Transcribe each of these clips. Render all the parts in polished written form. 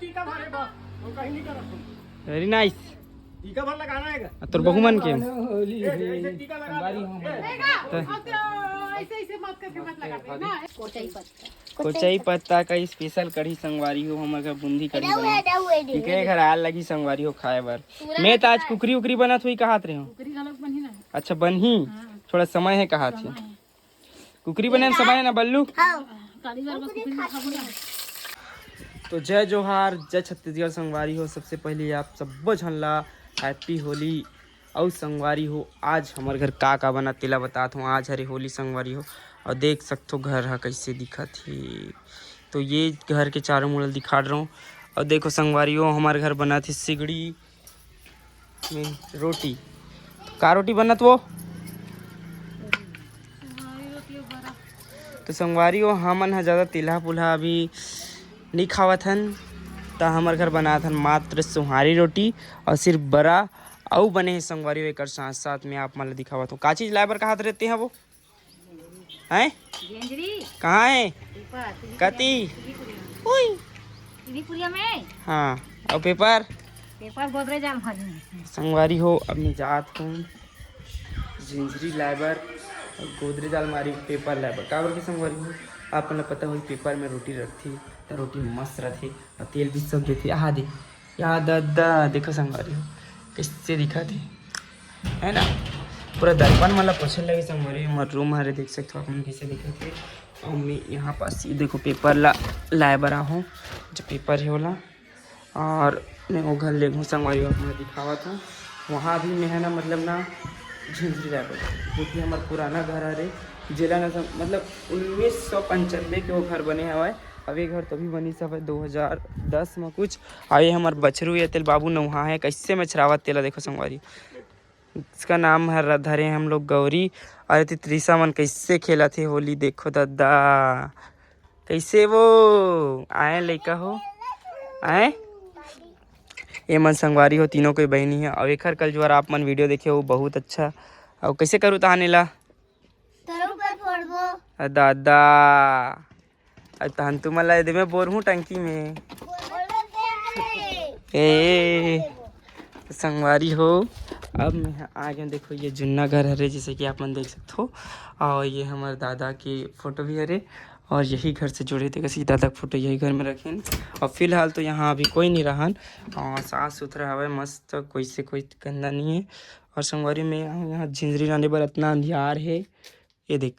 टीका भरे बा वो कहीं नहीं करत। Very nice. टीका भर लगाना है तोर बहुमन के ऐसे टीका लगा ऐसे ऐसे मत करके मत लगा ना। कोचाई पत्ता का स्पेशल कढ़ी संगवारी हो हमर घर बुंदी कढ़ी बनी के घर आल लगी संगवारी हो खाए बर। मैं तो आज कुकरी उकरी बनत हुई कहात रहे हो। कुकरी घलक बनी ना। अच्छा बनही थोड़ा समय है कहा थी कुकरी बने में समय है ना बल्लू। कारीगर बस कुकरी खाबो ना। तो जय जोहार जय छत्तीसगढ़ संगवारी हो। सबसे पहले आप सब झनला हैप्पी होली और संगवारी हो। आज हमारे घर का बना तेला बताता हूँ। आज हरे होली संगवारी हो और देख सकते हो घर है कैसे दिखा थी। तो ये घर के चारों मुड़ल दिखा रहा हूँ। और देखो संगवारी हो हमारे घर बना थी सिगड़ी में रोटी। का रोटी बनत वो तो संगवारी हो हमन है ज़्यादा तिल्हा पुल्हा अभी नहीं खावत हन। तो हमारे घर बना था मात्र सुहारी रोटी और सिर्फ बड़ा और बने हैं संगवारी हो। एक साथ साथ में आप मतलब दिखावत हूँ का चीज़ लाइबर कहाँ रहते हैं वो हैं कहाँ है कती में। हाँ और पेपर गोदरेज संगवारी हो अब मैं जात हूँ झिंझरी लाइबर और गोदरेज अलमारी पेपर लाइबर काबर की संगवारी हो। आप मतलब पता हो पेपर में रोटी रखती तो रोटी मस्त रहती और तेल भी सब देती। यहाँ दे यहाँ दादा देखो संगवारी हो कैसे दिखा थी है ना। पूरा दर्पण मतलब पोछे लगे संगवारी हो। रूम हरे देख सकते हो अपन कैसे दिखा थे। और मैं यहाँ पास ये देखो पेपर लाए बरा हूँ जो पेपर है वाला। और मैं वो घर ले घूँ संगवारी हो मैं दिखावा था। वहाँ भी मैं है ना मतलब ना झिंझरी लाइबर जो कि हमारा पुराना घर है जिला न मतलब 1995 के वो घर बने हवा। अब ये घर तभी बनी सब है 2010 में कुछ। और ये हमारे बछरू या तेल बाबू नौहा है कैसे में छरावत तेला देखो संगवारी। इसका नाम है धरे हम लोग गौरी। और त्रिसा मन कैसे खेला थे होली देखो दादा कैसे वो आए लड़का हो आए ये मन संगवारी हो तीनों कोई बहनी है। और एक कल जो आप मन वीडियो देखे हो बहुत अच्छा। और कैसे करूँ तहाने ला दादा तहन तुम ला दे मैं बोर हूँ टंकी में ए संगवारी हो। अब मैं आ गया देखो ये जुन्ना घर हरे जैसे कि आप मन देख सकते हो। और ये हमारे दादा की फ़ोटो भी हरे और यही घर से जुड़े थे किसी दादा का फोटो यही घर में रखे। और फिलहाल तो यहाँ अभी कोई नहीं रहा और साफ़ सुथरा हवा मस्त कोई से कोई गंदा नहीं है। और संगवारी में यहाँ झिंझरी लाने पर इतना अंधियार है ये देख।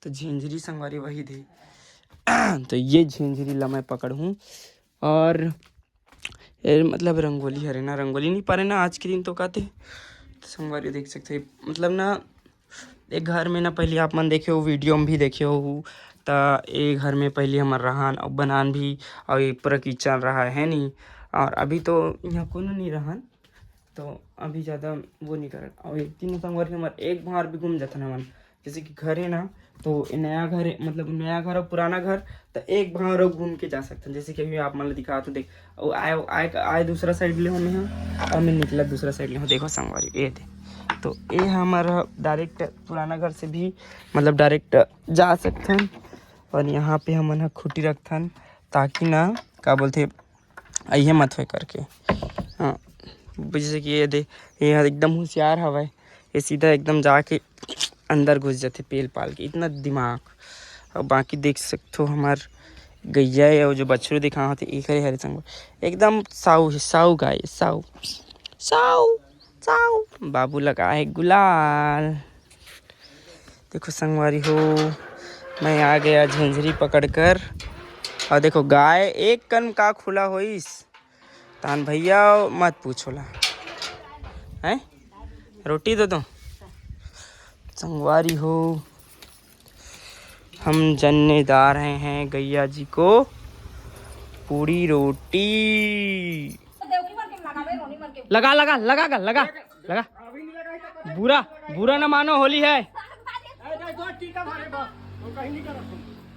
तो झिंझरी संगवारी वही थी तो ये झिंझरी ला मैं पकड़ूँ और ये मतलब रंगोली हरे ना रंगोली नहीं पारे ना आज के दिन तो कहते। तो संगवारी देख सकते मतलब ना एक घर में ना पहले आप मन देखे हो वीडियो में भी देखे हो। तो एक घर में पहले हमारे रहान और बनान भी और ये पूरा किचन रहा है नहीं। और अभी तो यहाँ को नहीं रहन तो अभी ज़्यादा वो नहीं कर। और एक तीनों संगवारी हमारे एक बार भी घूम जाता ना मन जैसे कि घर है ना तो नया घर है मतलब नया घर और पुराना घर तो एक बार घूम के जा सकते हैं। जैसे कि अभी आप मतलब दिखा तो देख और आए दूसरा साइड ले मैं हूँ और मैं निकला दूसरा साइड ले हूँ देखो संगवारी ये थे। तो ये हमारा डायरेक्ट पुराना घर से भी मतलब डायरेक्ट जा सकते हैं। और यहाँ पे हम खुटी रखते हैं ताकि ना क्या बोलते आइए मत हो करके। हाँ जैसे कि ये दे ये एकदम होशियार हवा है ये सीधा एकदम जाके अंदर घुस जाते पेल पाल के इतना दिमाग। और बाकी देख सकते हो हमार गैया है और जो बछरू दिखा होते एक हरे संग एकदम साऊ है साऊ गाय साऊ साऊ साऊ बाबू लगा है गुलाल। देखो संगवारी हो मैं आ गया झंझरी पकड़कर। और देखो गाय एक कन का खुला होइस तान भैया मत पूछोला हैं रोटी दो दो संगवारी हो। हम जन्नेदार हैं गैया जी को पूरी रोटी लगा लगा लगा लगा लगा लगा बुरा बुरा ना मानो होली है।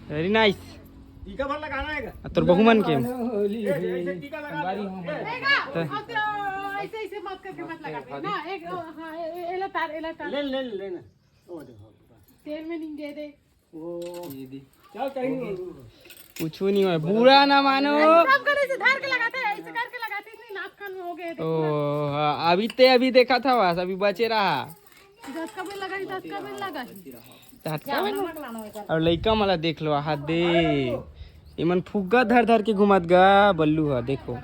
वेरी नाइस टीका भर लगाना है तोर बहुमन के ऐसे ऐसे मत करके मत लगा ना। एक एला तार ले ले ले ना तेल में नहीं दे दे वो ये दी चल कहीं कुछ नहीं है बुरा ना मानो सब करे से धार के लगा अभी देखा था बस अभी बचे रहा 10 का बिल लगा 10 का बिल लगा और लइका मला देख लो हाथ दे इमन फुग्गा धर धर के घुमत गा बल्लू है देखो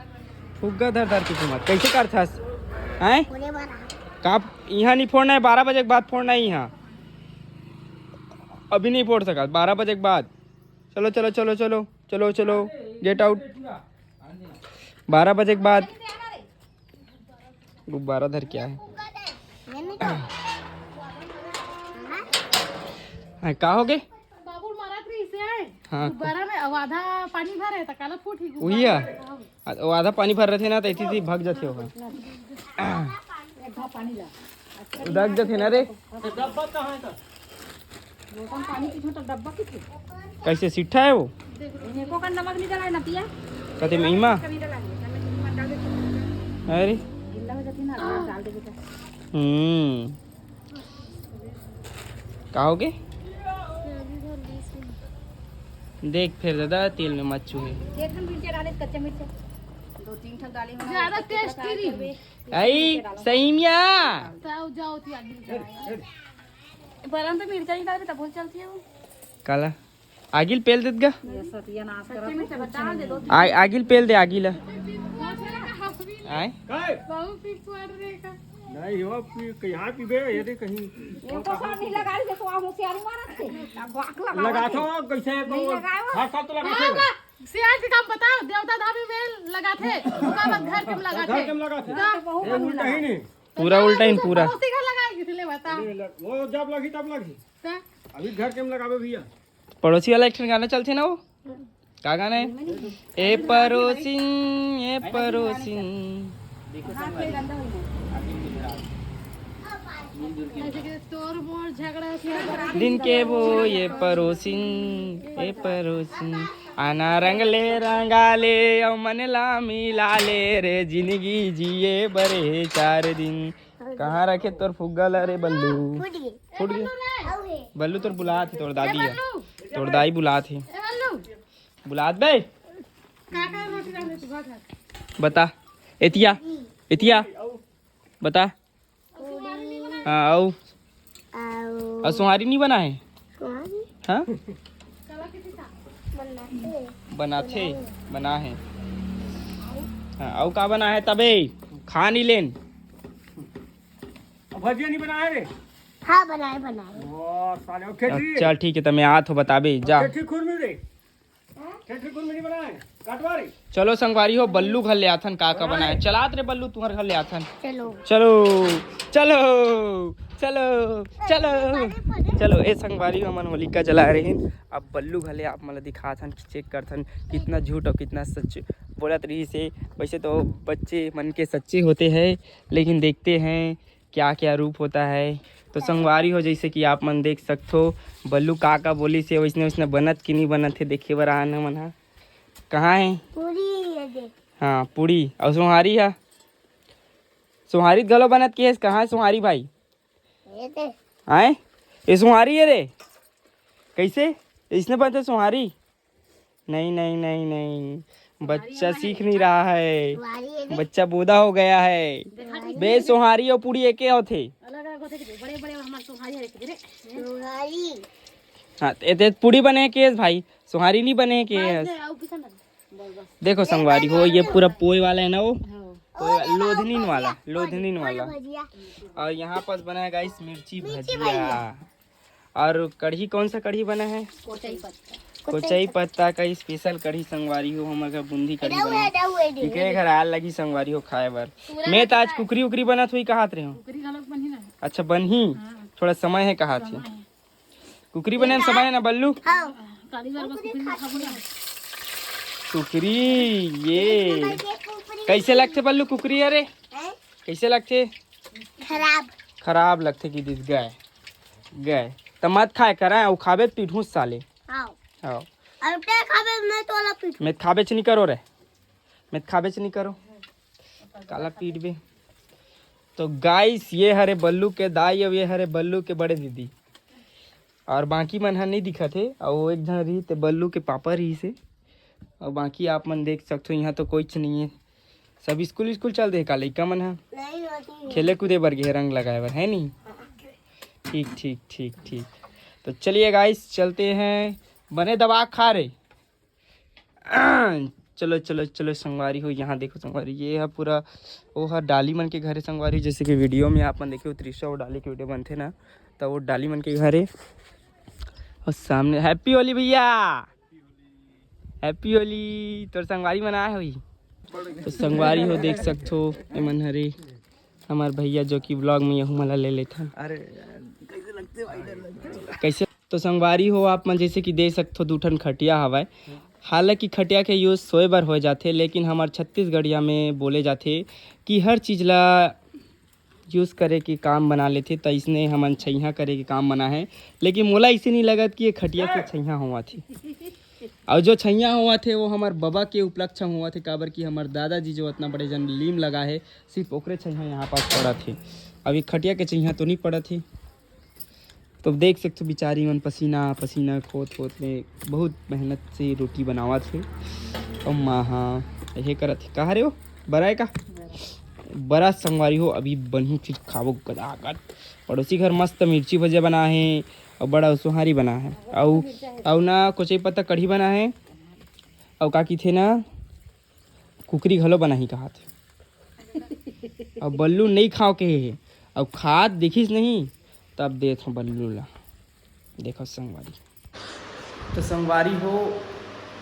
फुग्गा धर धर के घुमत कैसे कर थस हैं का यहाँ नहीं फोड़ना है 12 बजे के बाद फोड़ना है यहाँ अभी नहीं फोड़ सका 12 बजे के बाद चलो चलो चलो चलो चलो चलो गेट आउट 12 बजे के बाद गुब्बारा धर क्या है का हो गए बाबू मारा थी से है हाँ गुब्बारा में अब आधा पानी भरे त काला फूट ही वही है वो आधा पानी भर रहे थे ना तो ऐसी थी भाग जाते हो पानी ला भाग जाते ना रे डब्बा कहाँ है तो बोतल पानी की छोटा डब्बा किथे कैसे सिट्ठा है वो neko kan नमक नहीं डाला ना पिया कहते महिमा कभी डाला नमक डाल दे अरे गिल्ला हो जाती ना डाल दे बेटा कहोगे देख फिर दादा तेल में मत चूहे एक हम मिर्च डाले कच्चे मिर्च 2-3 ठक डाले ज्यादा टेस्टी आई सहीमिया जाओ थी आगे बरम पे मिर्चा नहीं डाले तब बहुत चलती है वो काला आगिल पेल देत गा ये सतिया नाश कर डाल दे 2 आगिल पेल दे आगिल आए काय बाबू फिक्स वाटर का नहीं हो यहाँ पीबे ये दे कहीं इनको सब नहीं लगा रही देखो हम होशियार मारत थे बाक लगा लगा तो कैसे हर साल तो लगा थे सियार के काम बताओ देवता धामी में लगा थे उसका बाद घर के लगा घर थे के में लगा थे ये उल्टा ही नहीं पूरा उल्टा ही पूरा उसी का लगा इसलिए बता वो जब लगी तब लगी अभी घर के में लगावे भैया पड़ोसी वाला एक गाना चलते ना वो क्या गाना है ए पड़ोसिन तोर मोर झगड़ा दिन के वो ये पड़ोसिन आना रंग ले रंगा ले और मन ला मिला ले रे जिंदगी जिए बड़े 4 दिन कहाँ रखे तोर फुग्गा ला रे बल्लू फुट गए बल्लू तोर बुला थे तोर दादी है तोर दाई बुला थे बुलात बे काका रोटी डाल दे भाग बता एतिया एतिया बता हाँ आओ और सुहारी नहीं बना है हाँ बना है हाँ और का बना है तबे खा नहीं लेन भजिया नहीं बनाया रे हाँ बनाए वो साले खेती चल ठीक है तमें आ तो बताबे जा खेती खुरमी रे खेती खुरमी नहीं बनाए काटवारी चलो संगवारी हो बल्लू घर ले आथन का बनाए चलात रे बल्लू तुम्हारे घर ले आथन चलो चलो चलो चलो चलो चलो ए संगवारी हमन होलिका जला रहे हैं अब बल्लू घले आप मतलब दिखाथन चेक करथन कितना झूठ और कितना सच बोलत रही से वैसे तो बच्चे मन के सच्चे होते हैं लेकिन देखते हैं क्या क्या रूप होता है तो संगवारी हो जैसे कि आप मन देख सकते हो बल्लू का बोली से वैसने वैसने बनत कि नहीं बनत है देखे बर आना मन हा कहाँ है पूरी हाँ पूरी और सुहारी है सुहारी गलो बनत की है कहाँ है सुहारी भाई आए ये सुहारी है रे कैसे इसने बनते सुहारी नहीं नहीं नहीं नहीं बच्चा सीख नहीं रहा है बच्चा बूढ़ा हो गया है बे सुहारी और पूरी एक होते हाँ ते पूरी बने केस भाई सुहारी नहीं बने केस देखो संगवारी हो ये पूरा पोई वाला है ना वो लोधनीन वाला और यहाँ पर बना है गाइस मिर्ची भजिया और कढ़ी कौन सा कढ़ी बना है कोचाई पत्ता का स्पेशल कढ़ी संगवारी हो हमारे घर बूंदी कढ़ी बना है घर आल लगी संगवारी हो खाए बर मैं तो आज कुकरी उकरी बना थी कहा रहे हो अच्छा बनही थोड़ा समय है कहा थे कुकरी बने में समय है ना बल्लू कुकरी ये कैसे लगते बल्लू कुकरी अरे कैसे लगते खराब लगते कि दिस गए तो मत खाए कराए और खाबे पीठू साले हाँ मैं खाबे नहीं करो रे मैं खाबे नहीं करो काला पीट बे तो गाइस ये हरे बल्लू के दाई और ये हरे बल्लू के बड़े दीदी और बाकी मन हा नहीं दिखा थे और वो एक जन रही ते बल्लू के पापा रही से और बाकी आप मन देख सकते हो यहाँ तो कोई नहीं है सब स्कूल चल दे का लइका मन है खेले कूदे बर गे रंग लगाए बर है नहीं। ठीक ठीक ठीक ठीक। तो चलिए गाइस चलते हैं। बने दबा खा रहे। चलो चलो चलो संगवारी हो। यहाँ देखो संगवारी ये है पूरा वो है डाली मन के घर है संगवारी। जैसे कि वीडियो में आप मन देखे त्रिशा और डाली के वीडियो बनते ना, तो वो डाली मन के घर है। और सामने हैप्पी होली भैया, हैप्पी होली। तो संगवारी मनाए हुई तो संगवारी हो देख सकते हो एमन हरे हमार भैया जो कि ब्लॉग में यहू मला ले लेता। अरे कैसे तो संगवारी हो आप मन जैसे कि देख सकते हो दूठन खटिया हवाए। हालांकि खटिया के यूज़ सोए बर हो जाते, लेकिन हमार छत्तीसगढ़िया में बोले जाते कि हर चीज़ ला यूज़ करे के काम बना लेते। तो इसने हमन छैया करे के काम बना है, लेकिन मोला इसे नहीं लगत कि ये खटिया से छैया हुआ थी। और जो छैया हुआ थे वो हमार बाबा के उपलक्ष्य हुआ थे, काबर कि हमार दादाजी जो इतना बड़े जन लीम लगा है सिर्फ ओकरे छैया यहाँ पास पड़ा थे। अभी खटिया के छैया तो नहीं पड़ा थे। तो देख सकते हो बेचारी मन पसीना पसीना खोत में बहुत मेहनत से रोटी बनावा थे। और माँ हाँ यही करा थे कहा रे हो बराए का बड़ा संगवारी हो। अभी बनी फिर खावो गदागद। पड़ोसी घर मस्त मिर्ची भजिया बना है और बड़ा सुहारी बना है। और ना कुछ पत्ता कढ़ी बना है। और का की थे ना कुकरी घलो बना ही कहा थे। और बल्लू नहीं खाओ के है और खाद देखिस नहीं तब देखो बल्लू ला। देखो संगवारी तो संगवारी हो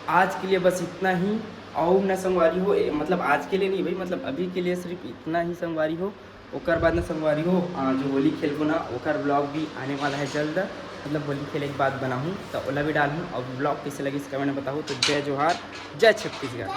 आज के लिए बस इतना ही। और ना संगवारी हो मतलब आज के लिए नहीं भाई, मतलब अभी के लिए सिर्फ इतना ही संगवारी हो। ओकर बाद ना संगवारी हो जो होली खेलबो ना ओकर ब्लॉग भी आने वाला है जल्द। मतलब होली खेले के बाद बनाऊँ तो ओला भी डालूँ। और ब्लॉग कैसे लगी इस कमेंट में बताऊँ। तो जय जोहार जय छत्तीसगढ़।